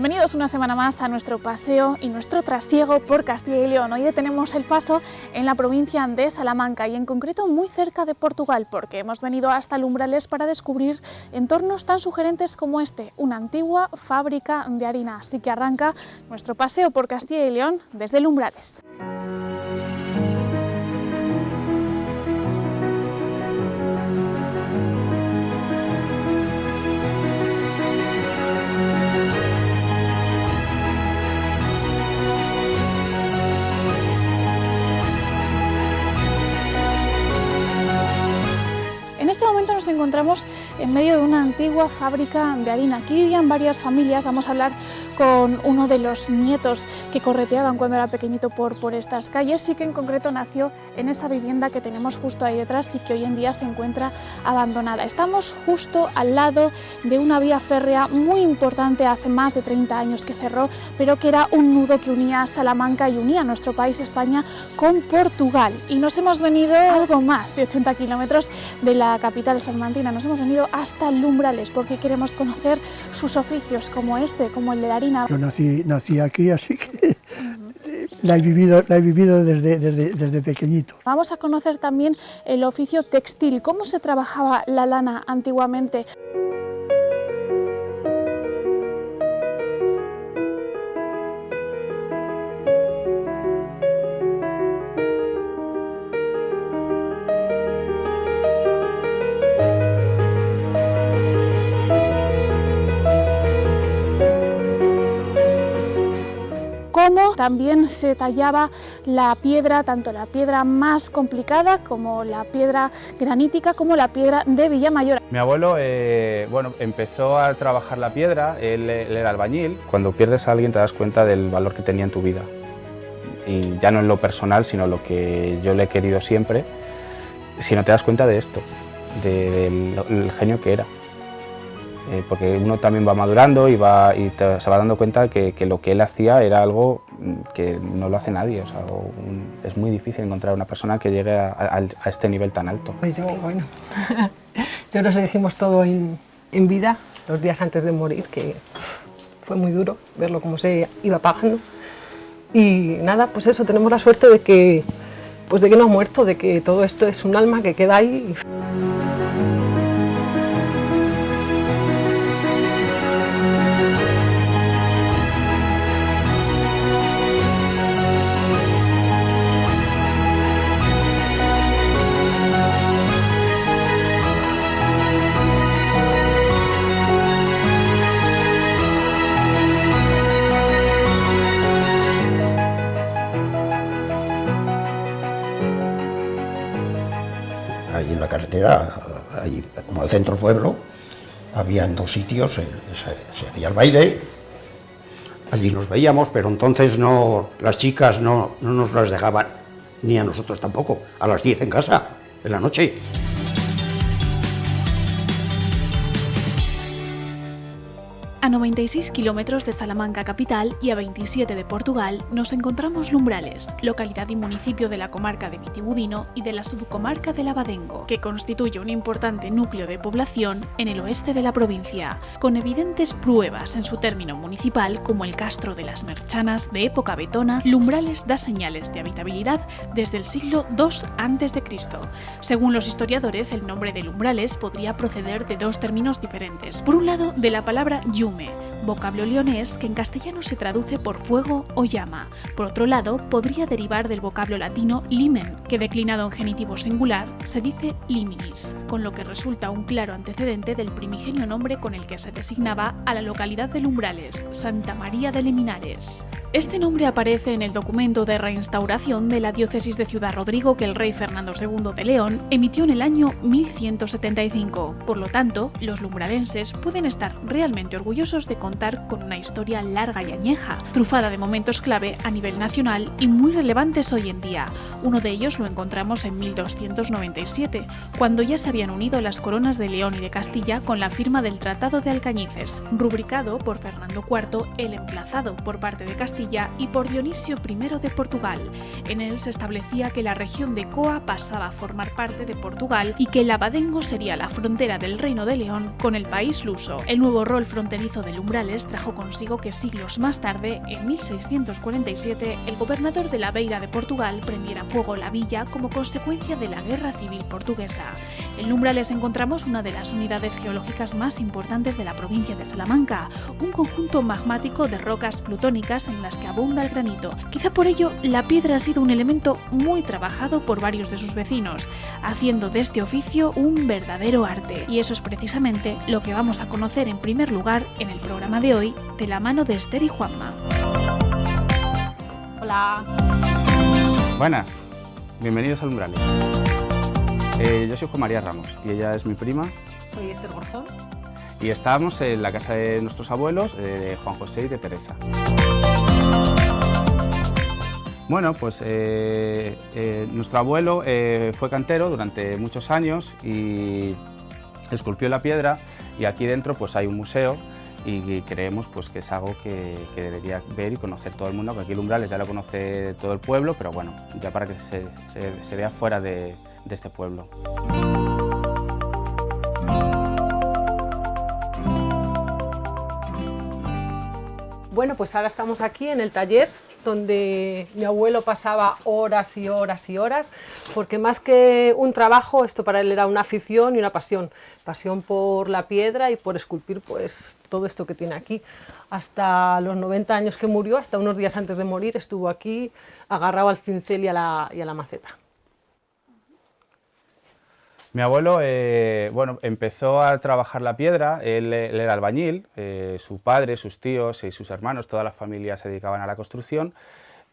Bienvenidos una semana más a nuestro paseo y nuestro trasiego por Castilla y León. Hoy detenemos el paso en la provincia de Salamanca y en concreto muy cerca de Portugal, porque hemos venido hasta Lumbrales para descubrir entornos tan sugerentes como este, una antigua fábrica de harina. Así que arranca nuestro paseo por Castilla y León desde Lumbrales. En este momento nos encontramos en medio de una antigua fábrica de harina. Aquí vivían varias familias. Vamos a hablar con uno de los nietos que correteaban cuando era pequeñito por estas calles y que en concreto nació en esa vivienda que tenemos justo ahí detrás y que hoy en día se encuentra abandonada. Estamos justo al lado de una vía férrea muy importante, hace más de 30 años que cerró, pero que era un nudo que unía Salamanca y unía nuestro país, España, con Portugal. Y nos hemos venido algo más de 80 kilómetros de la capital salmantina. Nos hemos venido hasta Lumbrales porque queremos conocer sus oficios como este, como el de la harina. Yo nací aquí, así que la he vivido desde pequeñito. Vamos a conocer también el oficio textil, cómo se trabajaba la lana antiguamente. Cómo también se tallaba la piedra, tanto la piedra más complicada como la piedra granítica, como la piedra de Villamayor. Mi abuelo empezó a trabajar la piedra, él era albañil. Cuando pierdes a alguien te das cuenta del valor que tenía en tu vida. Y ya no en lo personal, sino lo que yo le he querido siempre, sino te das cuenta de esto, del genio que era. Porque uno también va madurando y se va dando cuenta que lo que él hacía era algo que no lo hace nadie. O sea, es muy difícil encontrar una persona que llegue a este nivel tan alto. Pues yo nos lo dijimos todo en vida, los días antes de morir, que fue muy duro verlo cómo se iba apagando. Y nada, pues eso, tenemos la suerte de que no ha muerto, de que todo esto es un alma que queda ahí. Allí en la carretera, allí, como el centro pueblo, había en 2 sitios, se hacía el baile, allí nos veíamos, pero entonces las chicas no nos las dejaban, ni a nosotros tampoco, a las 10 en casa, en la noche. A 96 kilómetros de Salamanca capital y a 27 de Portugal nos encontramos Lumbrales, localidad y municipio de la comarca de Vitigudino y de la subcomarca del Abadengo, que constituye un importante núcleo de población en el oeste de la provincia, con evidentes pruebas en su término municipal como el Castro de las Merchanas de época vetona. Lumbrales da señales de habitabilidad desde el siglo II a.C. Según los historiadores, el nombre de Lumbrales podría proceder de 2 términos diferentes. Por un lado, de la palabra yume, vocablo leonés que en castellano se traduce por fuego o llama. Por otro lado, podría derivar del vocablo latino limen, que declinado en genitivo singular se dice liminis, con lo que resulta un claro antecedente del primigenio nombre con el que se designaba a la localidad de Lumbrales, Santa María de Liminares. Este nombre aparece en el documento de reinstauración de la diócesis de Ciudad Rodrigo que el rey Fernando II de León emitió en el año 1175. Por lo tanto, los lumbralenses pueden estar realmente orgullosos de contar con una historia larga y añeja, trufada de momentos clave a nivel nacional y muy relevantes hoy en día. Uno de ellos lo encontramos en 1297, cuando ya se habían unido las coronas de León y de Castilla con la firma del Tratado de Alcañices, rubricado por Fernando IV el emplazado por parte de Castilla Castilla y por Dionisio I de Portugal. En él se establecía que la región de Coa pasaba a formar parte de Portugal y que el abadengo sería la frontera del Reino de León con el país luso. El nuevo rol fronterizo del Umbrales trajo consigo que siglos más tarde, en 1647, el gobernador de la Beira de Portugal prendiera fuego la villa como consecuencia de la Guerra Civil Portuguesa. En Umbrales encontramos una de las unidades geológicas más importantes de la provincia de Salamanca, un conjunto magmático de rocas plutónicas en las que abunda el granito. Quizá por ello la piedra ha sido un elemento muy trabajado por varios de sus vecinos, haciendo de este oficio un verdadero arte. Y eso es precisamente lo que vamos a conocer en primer lugar en el programa de hoy, de la mano de Esther y Juanma. Hola. Buenas, bienvenidos al Umbrales. Yo soy Juan María Ramos y ella es mi prima. Soy Esther Gorzón. Y estábamos en la casa de nuestros abuelos, de Juan José y de Teresa. Bueno, pues nuestro abuelo fue cantero durante muchos años y esculpió la piedra, y aquí dentro pues hay un museo y creemos pues que es algo que debería ver y conocer todo el mundo, que aquí el Umbrales ya lo conoce todo el pueblo, pero bueno, ya para que se vea fuera de este pueblo. Bueno, pues ahora estamos aquí en el taller donde mi abuelo pasaba horas y horas y horas, porque más que un trabajo, esto para él era una afición y una pasión. Pasión por la piedra y por esculpir pues todo esto que tiene aquí. Hasta los 90 años que murió, hasta unos días antes de morir, estuvo aquí agarrado al cincel y a la maceta. Mi abuelo bueno, empezó a trabajar la piedra, él era albañil, su padre, sus tíos y sus hermanos, toda la familia se dedicaban a la construcción,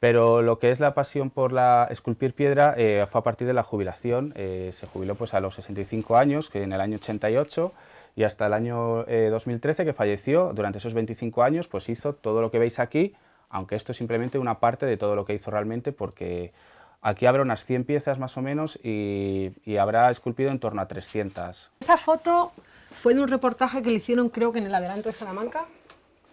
pero lo que es la pasión por esculpir piedra fue a partir de la jubilación. Se jubiló pues a los 65 años, que en el año 88, y hasta el año 2013, que falleció. Durante esos 25 años pues hizo todo lo que veis aquí, aunque esto es simplemente una parte de todo lo que hizo realmente, porque aquí habrá unas 100 piezas más o menos y habrá esculpido en torno a 300. Esa foto fue de un reportaje que le hicieron, creo que en el Adelanto de Salamanca,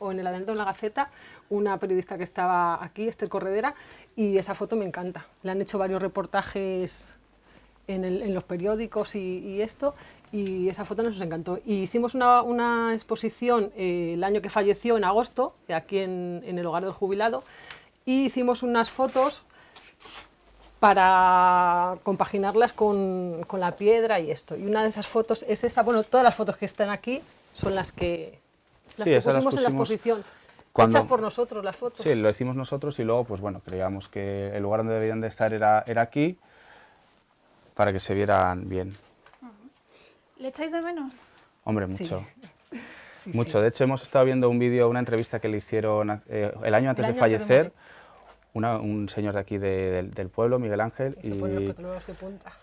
o en el Adelanto de la Gaceta, una periodista que estaba aquí, Esther Corredera, y esa foto me encanta. Le han hecho varios reportajes en los periódicos y esto, y esa foto nos encantó. Y hicimos una exposición el año que falleció, en agosto, aquí en el Hogar del Jubilado, y hicimos unas fotos para compaginarlas con la piedra y esto. Y una de esas fotos es esa. Bueno, todas las fotos que están aquí son las que pusimos en la exposición. Hechas por nosotros las fotos. Sí, lo hicimos nosotros y luego, pues bueno, creíamos que el lugar donde debían de estar era aquí, para que se vieran bien. ¿Le echáis de menos? Hombre, mucho. Sí, Mucho. sí. De hecho, hemos estado viendo un vídeo, una entrevista que le hicieron el año antes de fallecer, un señor de aquí del pueblo, Miguel Ángel,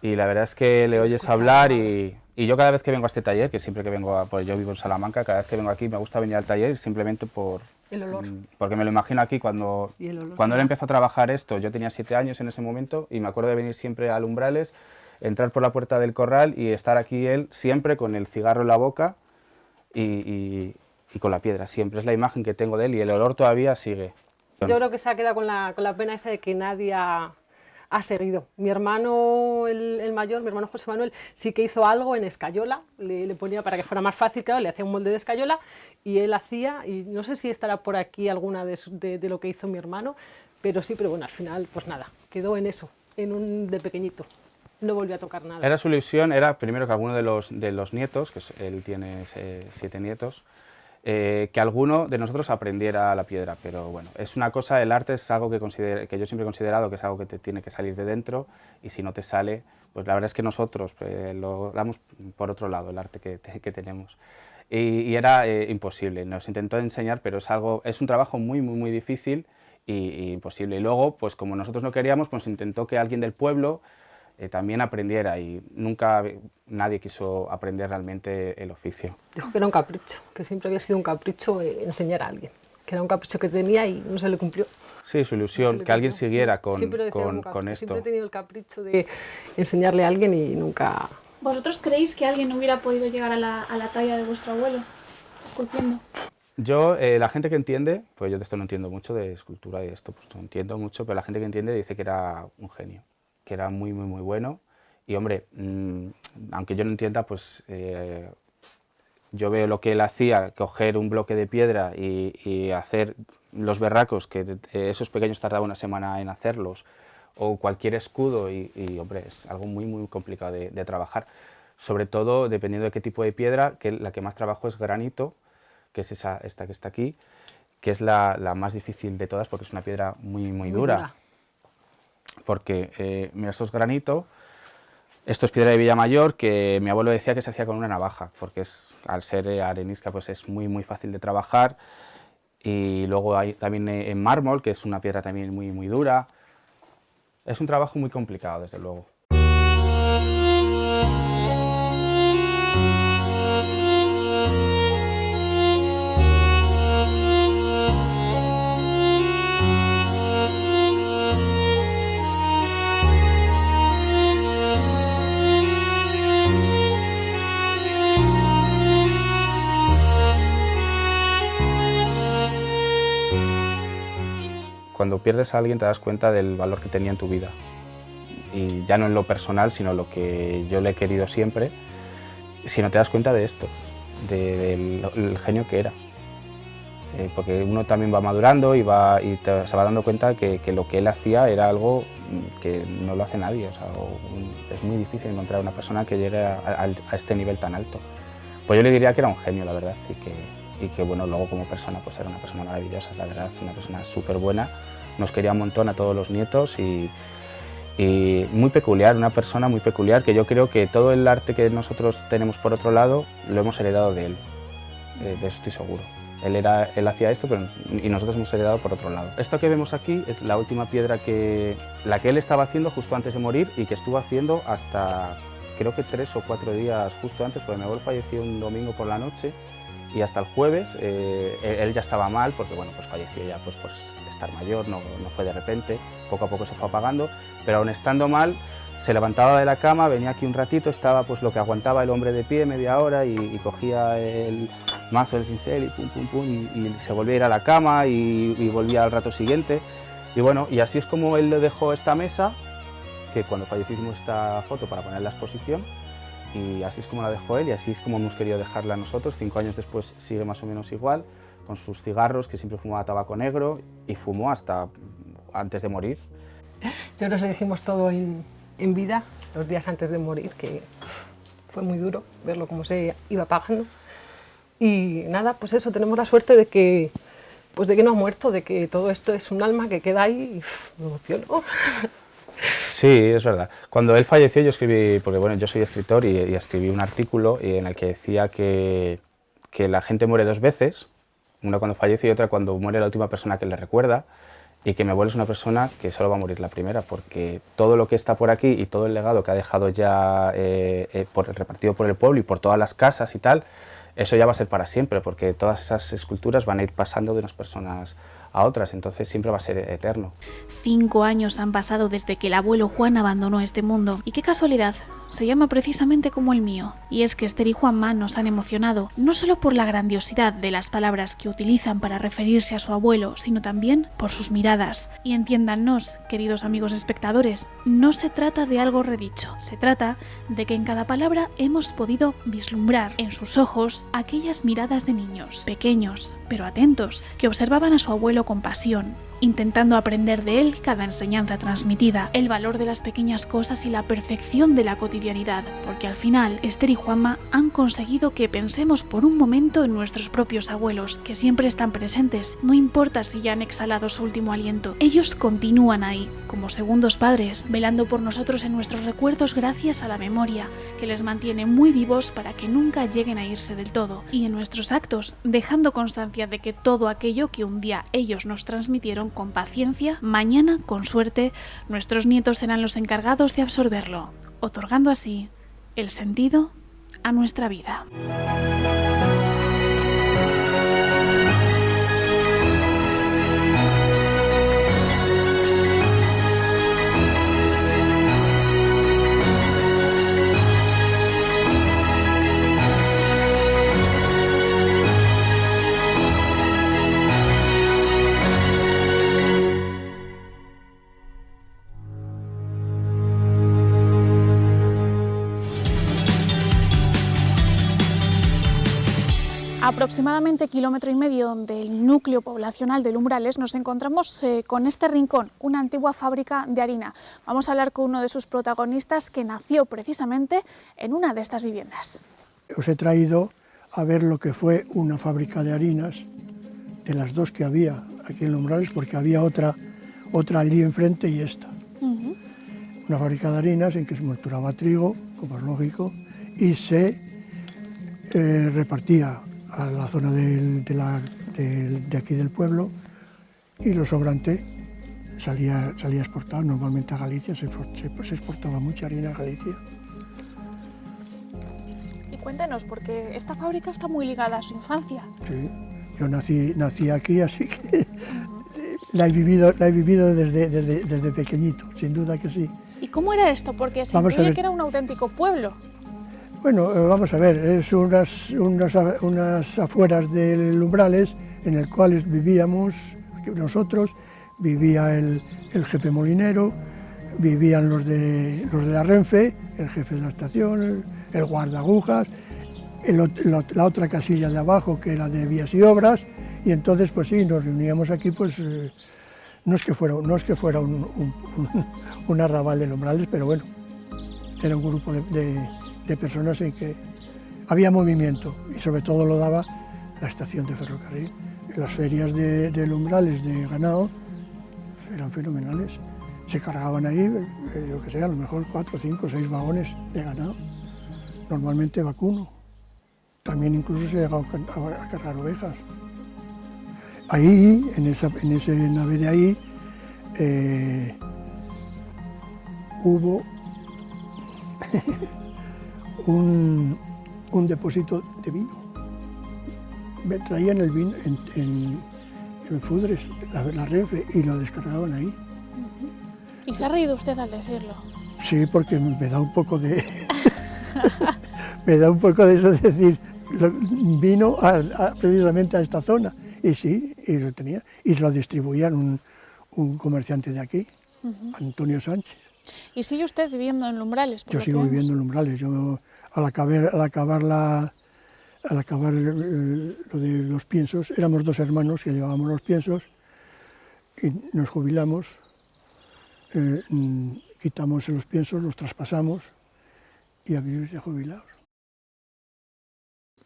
y la verdad es que le oyes hablar y yo cada vez que vengo a este taller, que siempre que vengo, pues yo vivo en Salamanca, cada vez que vengo aquí me gusta venir al taller simplemente por el olor. Porque me lo imagino aquí cuando él empezó a trabajar esto. Yo tenía 7 años en ese momento y me acuerdo de venir siempre a Umbrales, entrar por la puerta del corral y estar aquí él siempre con el cigarro en la boca y con la piedra. Siempre es la imagen que tengo de él y el olor todavía sigue. Yo creo que se ha quedado con la pena esa de que nadie ha seguido. Mi hermano, el mayor, mi hermano José Manuel, sí que hizo algo en escayola, le ponía para que fuera más fácil, claro, le hacía un molde de escayola y él hacía, y no sé si estará por aquí alguna de lo que hizo mi hermano, pero sí, pero bueno, al final, pues nada, quedó en eso, de pequeñito. No volvió a tocar nada. Era su ilusión, era primero que alguno de los nietos, que él tiene 7 nietos, que alguno de nosotros aprendiera la piedra, pero bueno, es una cosa, el arte es algo que yo siempre he considerado que es algo que te tiene que salir de dentro, y si no te sale, pues la verdad es que nosotros lo damos por otro lado, el arte que tenemos. Y era imposible, nos intentó enseñar, pero es un trabajo muy, muy, muy difícil y imposible. Y luego, pues como nosotros no queríamos, pues intentó que alguien del pueblo también aprendiera, y nunca nadie quiso aprender realmente el oficio. Dijo que era un capricho, que siempre había sido un capricho enseñar a alguien, que era un capricho que tenía y no se le cumplió. Sí, su ilusión, que alguien siguiera con esto. Siempre he tenido el capricho de enseñarle a alguien y nunca... ¿Vosotros creéis que alguien hubiera podido llegar a la talla de vuestro abuelo esculpiendo? Yo, la gente que entiende, pues yo de esto no entiendo mucho, de escultura y de esto, pues no entiendo mucho, pero la gente que entiende dice que era un genio, que era muy, muy, muy bueno. Y hombre, aunque yo no entienda, pues yo veo lo que él hacía, coger un bloque de piedra y hacer los berracos, que esos pequeños tardaban una semana en hacerlos, o cualquier escudo, y hombre, es algo muy, muy complicado de trabajar. Sobre todo, dependiendo de qué tipo de piedra, que la que más trabajo es granito, que es esta que está aquí, que es la más difícil de todas porque es una piedra muy, muy dura. Porque, mira, esto es granito, esto es piedra de Villamayor, que mi abuelo decía que se hacía con una navaja, porque al ser arenisca pues es muy, muy fácil de trabajar. Y luego hay también en mármol, que es una piedra también muy, muy dura. Es un trabajo muy complicado, desde luego. Cuando pierdes a alguien te das cuenta del valor que tenía en tu vida. Y ya no en lo personal, sino lo que yo le he querido siempre, sino te das cuenta de esto, del genio que era. Porque uno también va madurando y se va dando cuenta que lo que él hacía era algo que no lo hace nadie. O sea, es muy difícil encontrar una persona que llegue a este nivel tan alto. Pues yo le diría que era un genio, la verdad, y que bueno, luego como persona pues era una persona maravillosa, la verdad, una persona súper buena. Nos quería un montón a todos los nietos y muy peculiar, una persona muy peculiar, que yo creo que todo el arte que nosotros tenemos por otro lado lo hemos heredado de él, de eso estoy seguro. Él hacía esto y nosotros hemos heredado por otro lado. Esto que vemos aquí es la última piedra la que él estaba haciendo justo antes de morir y que estuvo haciendo hasta creo que 3 o 4 días justo antes, porque mi abuelo falleció un domingo por la noche y hasta el jueves él ya estaba mal porque bueno, pues falleció ya pues, por estar mayor, no fue de repente, poco a poco se fue apagando, pero aún estando mal se levantaba de la cama, venía aquí un ratito, estaba pues lo que aguantaba el hombre de pie media hora y cogía el mazo del cincel y pum pum pum y se volvía a ir a la cama y volvía al rato siguiente y bueno, y así es como él le dejó esta mesa, que cuando falleció hicimos esta foto para poner la exposición y así es como la dejó él y así es como hemos querido dejarla nosotros. 5 años después sigue más o menos igual, con sus cigarros, que siempre fumaba tabaco negro y fumó hasta antes de morir. Yo nos le dijimos todo en vida, los días antes de morir, que fue muy duro verlo cómo se iba apagando. Y nada, pues eso, tenemos la suerte de que no ha muerto, de que todo esto es un alma que queda ahí y me emociono. Sí, es verdad. Cuando él falleció yo escribí, porque bueno, yo soy escritor y escribí un artículo en el que decía que la gente muere 2 veces, una cuando fallece y otra cuando muere la última persona que le recuerda, y que mi abuelo es una persona que solo va a morir la primera, porque todo lo que está por aquí y todo el legado que ha dejado ya repartido por el pueblo y por todas las casas y tal, eso ya va a ser para siempre, porque todas esas esculturas van a ir pasando de unas personas a otras, entonces siempre va a ser eterno. 5 años han pasado desde que el abuelo Juan abandonó este mundo, y qué casualidad, se llama precisamente como el mío. Y es que Esther y Juanma nos han emocionado, no solo por la grandiosidad de las palabras que utilizan para referirse a su abuelo, sino también por sus miradas. Y entiéndannos, queridos amigos espectadores, no se trata de algo redicho, se trata de que en cada palabra hemos podido vislumbrar en sus ojos aquellas miradas de niños, pequeños, pero atentos, que observaban a su abuelo con pasión, intentando aprender de él cada enseñanza transmitida, el valor de las pequeñas cosas y la perfección de la cotidianidad, porque al final Esther y Juanma han conseguido que pensemos por un momento en nuestros propios abuelos, que siempre están presentes, no importa si ya han exhalado su último aliento, ellos continúan ahí, como segundos padres, velando por nosotros en nuestros recuerdos gracias a la memoria, que les mantiene muy vivos para que nunca lleguen a irse del todo, y en nuestros actos, dejando constancia de que todo aquello que un día ellos nos transmitieron con paciencia, mañana, con suerte, nuestros nietos serán los encargados de absorberlo, otorgando así el sentido a nuestra vida. A aproximadamente 1,5 kilómetros del núcleo poblacional de Lumbrales nos encontramos con este rincón, una antigua fábrica de harina. Vamos a hablar con uno de sus protagonistas que nació precisamente en una de estas viviendas. Os he traído a ver lo que fue una fábrica de harinas, de las dos que había aquí en Lumbrales, porque había otra allí enfrente y esta. Una fábrica de harinas en que se molturaba trigo, como es lógico, y se repartía a la zona de aquí del pueblo, y lo sobrante salía exportado normalmente a Galicia. Se exportaba mucha harina a Galicia. Y cuéntenos, porque esta fábrica está muy ligada a su infancia. Sí, yo nací aquí, así que la he vivido desde pequeñito, sin duda que sí. ¿Y cómo era esto? Porque se intuye que era un auténtico pueblo. Bueno, vamos a ver, es unas afueras de Lumbrales en el cual vivíamos nosotros, vivía el jefe molinero, vivían los de la Renfe, el jefe de la estación, el guardaagujas, la otra casilla de abajo que era de vías y obras, y entonces pues sí, nos reuníamos aquí, pues no es que fuera un arrabal de Lumbrales, pero bueno, era un grupo de personas en que había movimiento, y sobre todo lo daba la estación de ferrocarril. Las ferias de Lumbrales de ganado eran fenomenales. Se cargaban ahí, yo que sé, a lo mejor 4, 5, 6 vagones de ganado, normalmente vacuno. También incluso se llegaba a cargar ovejas. Ahí, en ese nave de ahí, hubo un depósito de vino. Traían el vino en Fudres, la Renfe, y lo descargaban ahí. ¿Y se ha reído usted al decirlo? Sí, porque me da un poco de... me da un poco de eso de decir, vino precisamente a esta zona. Y sí, y lo tenía. Y se lo distribuían un comerciante de aquí, Antonio Sánchez. ¿Y sigue usted viviendo en Lumbrales? Yo sigo viviendo en Lumbrales. Yo, al acabar lo de los piensos, éramos 2 hermanos que llevábamos los piensos y nos jubilamos, quitamos los piensos, los traspasamos y a vivir de jubilados.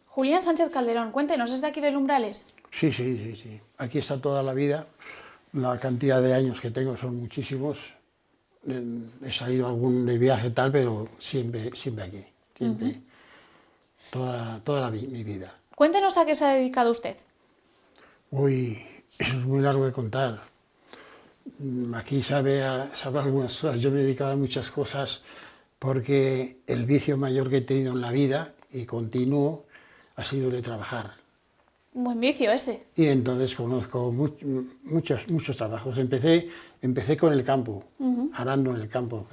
Julián Sánchez Calderón, cuéntenos, ¿es de aquí de Lumbrales? Sí. Aquí está toda la vida. La cantidad de años que tengo son muchísimos. He salido algún de viaje tal, pero siempre aquí, siempre. Toda mi vida. Cuéntenos a qué se ha dedicado usted. Uy, eso es muy largo de contar. Aquí sabe algunas cosas. Yo me he dedicado a muchas cosas porque el vicio mayor que he tenido en la vida y continuo ha sido el de trabajar. Un buen vicio ese. Y entonces conozco muchos trabajos. Empecé con el campo, arando en el campo,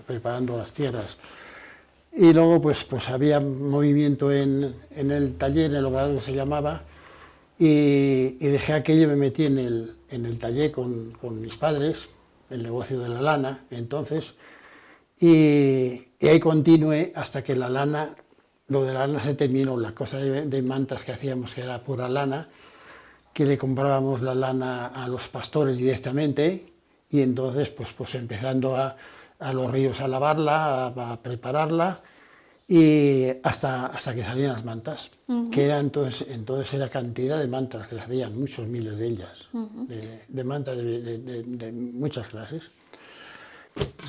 preparando las tierras. Y luego pues había movimiento en el taller, en el obrador que se llamaba, y dejé aquello y me metí en el taller con mis padres, el negocio de la lana, entonces, y ahí continué hasta que lo de la lana se terminó, la cosa de mantas que hacíamos, que era pura lana, que le comprábamos la lana a los pastores directamente, y entonces pues empezando a los ríos a lavarla, a prepararla, y hasta que salían las mantas, que era entonces era cantidad de mantas que se hacían, muchos miles de ellas, de mantas de muchas clases.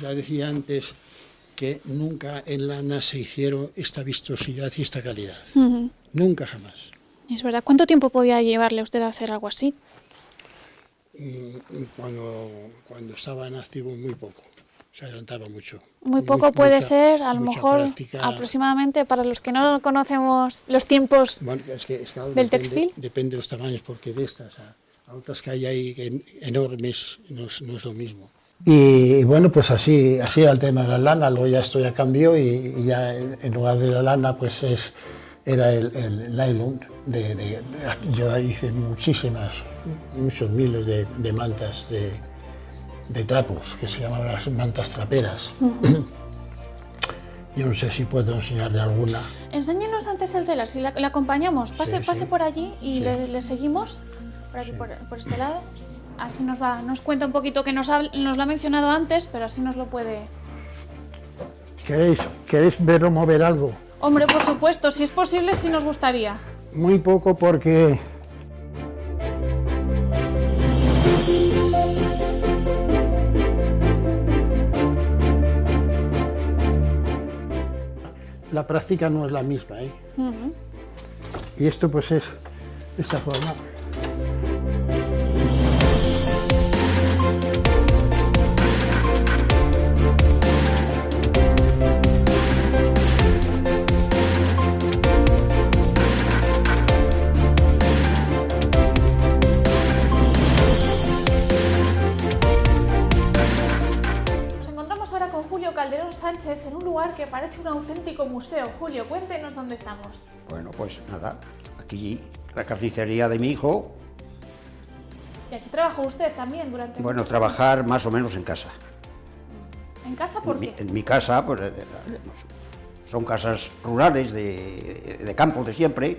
Ya decía antes que nunca en lana se hicieron esta vistosidad y esta calidad, nunca jamás. Es verdad. ¿Cuánto tiempo podía llevarle a usted a hacer algo así? Cuando estaba en activo, muy poco, se adelantaba mucho. Muy poco puede ser, a lo mejor práctica. Aproximadamente, para los que no conocemos los tiempos del textil. Depende de los tamaños, porque de estas a otras que hay ahí enormes no es lo mismo. Y bueno, pues así era el tema de la lana. Luego ya esto ya cambió y ya en lugar de la lana pues era el nylon. Yo hice muchos miles de mantas de trapos, que se llamaban las mantas traperas. Yo no sé si puedo enseñarle alguna. Enséñenos antes el telar, si le acompañamos. Pase, Sí, pase sí. por allí y Sí. le seguimos. Por aquí, por este lado. Así nos cuenta un poquito, que nos lo ha mencionado antes, pero así nos lo puede... ¿Queréis verlo mover algo? Hombre, por supuesto, si es posible, sí nos gustaría. Muy poco porque la práctica no es la misma, ¿eh? Ujú. Y esto pues es de esta forma. Nos encontramos ahora con Julio Calderón Sánchez en un lugar que parece un auténtico museo. Julio, cuéntenos dónde estamos. Bueno, pues nada, aquí la carnicería de mi hijo. Y aquí trabajó usted también durante Bueno, muchos trabajar más o menos en casa. años. ¿En casa por qué? En mi casa, pues son casas rurales de campo de siempre,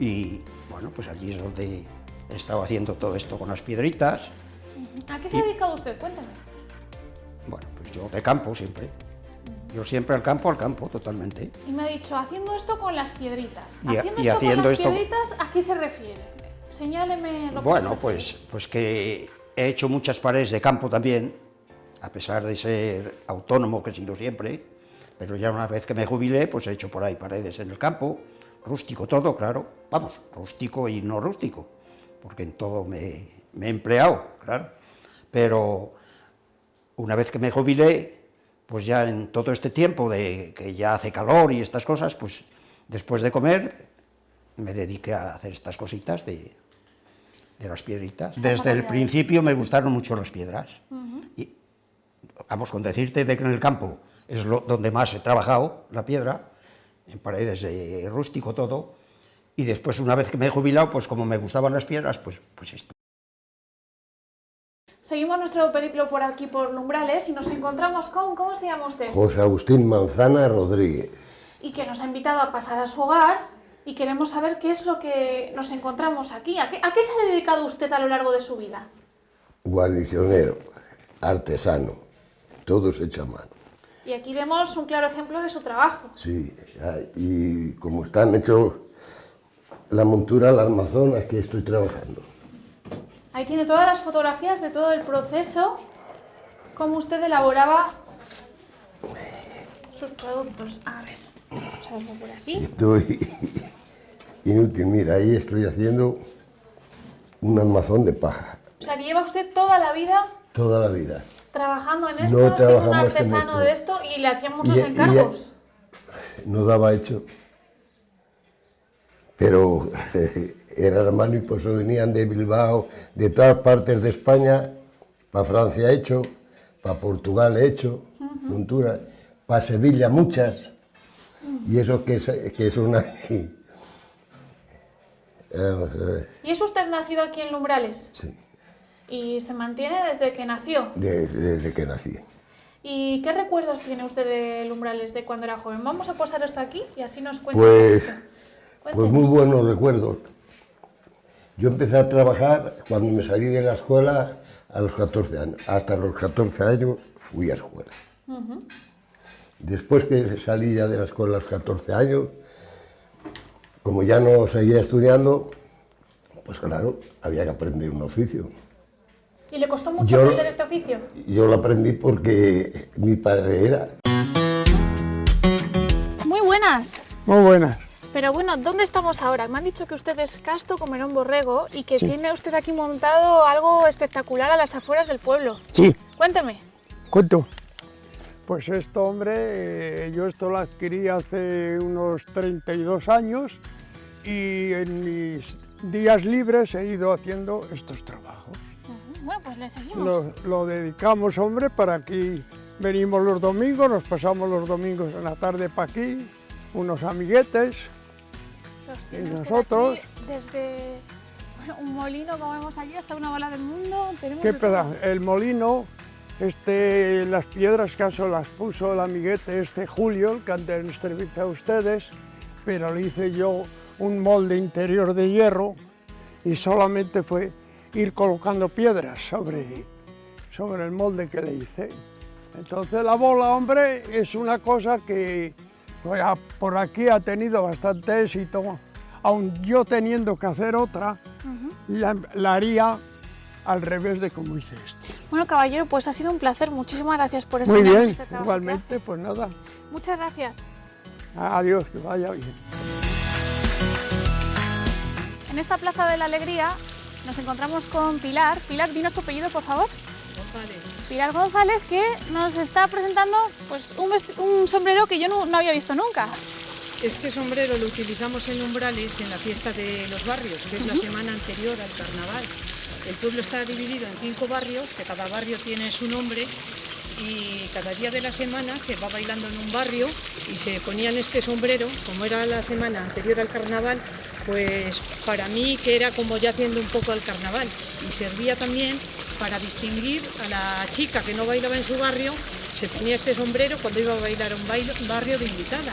y bueno, pues allí es donde he estado haciendo todo esto con las piedritas. ¿A qué se ha dedicado usted? Cuéntame. Bueno, pues yo de campo siempre. Yo siempre al campo, totalmente. Y me ha dicho, haciendo esto con las piedritas. Y Haciendo y esto haciendo con las esto- piedritas, ¿a qué se refiere? Señáleme lo que Bueno, se refiere. pues que he hecho muchas paredes de campo también, a pesar de ser autónomo, que he sido siempre, pero ya una vez que me jubilé, pues he hecho por ahí paredes en el campo, rústico todo, claro, vamos, rústico y no rústico, porque en todo me he empleado, claro, pero una vez que me jubilé, pues ya en todo este tiempo de que ya hace calor y estas cosas, pues después de comer me dediqué a hacer estas cositas de las piedritas. Desde el maravillado. principio me gustaron mucho las piedras. Y vamos, con decirte de que en el campo es donde más he trabajado, la piedra, en paredes de rústico todo, y después una vez que me he jubilado, pues como me gustaban las piedras, pues esto. Seguimos nuestro periplo por aquí, por Lumbrales, y nos encontramos con... ¿Cómo se llama usted? José Agustín Manzana Rodríguez. Y que nos ha invitado a pasar a su hogar, y queremos saber qué es lo que nos encontramos aquí. ¿A qué se ha dedicado usted a lo largo de su vida? Guarnicionero, artesano, todo se echa a mano. Y aquí vemos un claro ejemplo de su trabajo. Sí, y como están hechos la montura, el armazón, aquí estoy trabajando. Ahí tiene todas las fotografías de todo el proceso, cómo usted elaboraba sus productos. A ver, vamos a verlo por aquí. Estoy inútil, mira, ahí estoy haciendo un armazón de paja, O sea, que lleva usted toda la vida toda la vida. trabajando en No esto, siendo un trabajamos en artesano esto. de esto, y le hacían muchos Y- encargos. No daba hecho, pero era hermano y pues venían de Bilbao, de todas partes de España, para Francia he hecho, para Portugal he hecho, monturas, para Sevilla muchas, y eso que son aquí. Vamos a ver, ¿Y es usted nacido aquí en Lumbrales? sí, ¿Y se mantiene desde que nació? desde que nací. ¿Y qué recuerdos tiene usted de Lumbrales de cuando era joven? Vamos a posar esto aquí y así nos cuenta. Pues, un poquito. pues Cuéntenos. muy buenos recuerdos. Yo empecé a trabajar cuando me salí de la escuela a los 14 años. Hasta los 14 años fui a escuela. Después que salí ya de la escuela a los 14 años, como ya no seguía estudiando, pues claro, había que aprender un oficio. ¿Y le costó mucho Yo- aprender este oficio? Yo lo aprendí porque mi padre era. Muy buenas. Muy buenas. Pero bueno, ¿dónde estamos ahora? Me han dicho que usted es Casto Comerón Borrego y que tiene usted aquí montado algo espectacular a las afueras del pueblo. Sí, Cuénteme. cuento. Pues esto, hombre, yo esto lo adquirí hace unos 32 años y en mis días libres he ido haciendo estos trabajos. Bueno, pues le seguimos. Lo dedicamos, hombre, para aquí. Venimos los domingos, nos pasamos los domingos en la tarde para aquí, unos amiguetes. Los tiene y usted nosotros. aquí desde bueno, un molino, como vemos allí, hasta una bala del mundo. Tenemos ¿Qué de todo. pedazo? El molino Las piedras caso las puso el amiguete Julio, el que antes les entrevisté a ustedes, pero le hice yo un molde interior de hierro y solamente fue ir colocando piedras sobre el molde que le hice. Entonces la bola, hombre, es una cosa que pues, por aquí ha tenido bastante éxito, aun yo teniendo que hacer otra, la haría al revés de como hice este. Bueno, caballero, pues ha sido un placer. Muchísimas gracias por Muy enseñarnos bien, este trabajo. igualmente, pues nada, Muchas gracias. adiós, que vaya bien. En esta Plaza de la Alegría nos encontramos con Pilar. Pilar, dinos tu apellido, por favor. González. Pilar González, que nos está presentando pues, un sombrero que yo no había visto nunca. Este sombrero lo utilizamos en umbrales en la fiesta de los barrios, que es la semana anterior al carnaval. El pueblo está dividido en 5 barrios, que cada barrio tiene su nombre, y cada día de la semana se va bailando en un barrio y se ponían este sombrero, como era la semana anterior al carnaval, pues para mí que era como ya haciendo un poco al carnaval, y servía también para distinguir a la chica que no bailaba en su barrio, se ponía este sombrero cuando iba a bailar a un barrio de invitada.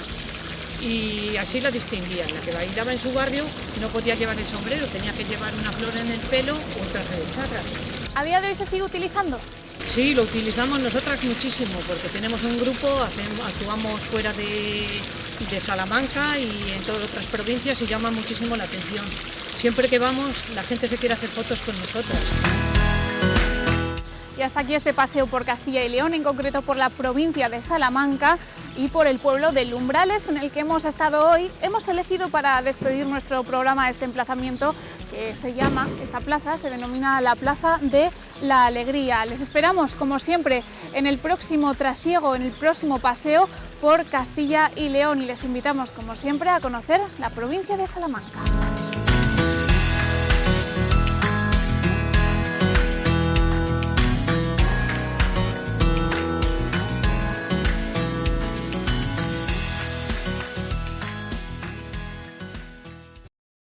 Y así la distinguían. La que bailaba en su barrio no podía llevar el sombrero, tenía que llevar una flor en el pelo o un traje de charra. ¿A día de hoy se sigue utilizando? Sí, lo utilizamos nosotras muchísimo, porque tenemos un grupo, actuamos fuera de Salamanca y en todas otras provincias y llama muchísimo la atención. Siempre que vamos, la gente se quiere hacer fotos con nosotras. Y hasta aquí este paseo por Castilla y León, en concreto por la provincia de Salamanca y por el pueblo de Lumbrales, en el que hemos estado hoy. Hemos elegido para despedir nuestro programa este emplazamiento que se llama, esta plaza se denomina la Plaza de la Alegría. Les esperamos, como siempre, en el próximo trasiego, en el próximo paseo por Castilla y León, y les invitamos, como siempre, a conocer la provincia de Salamanca.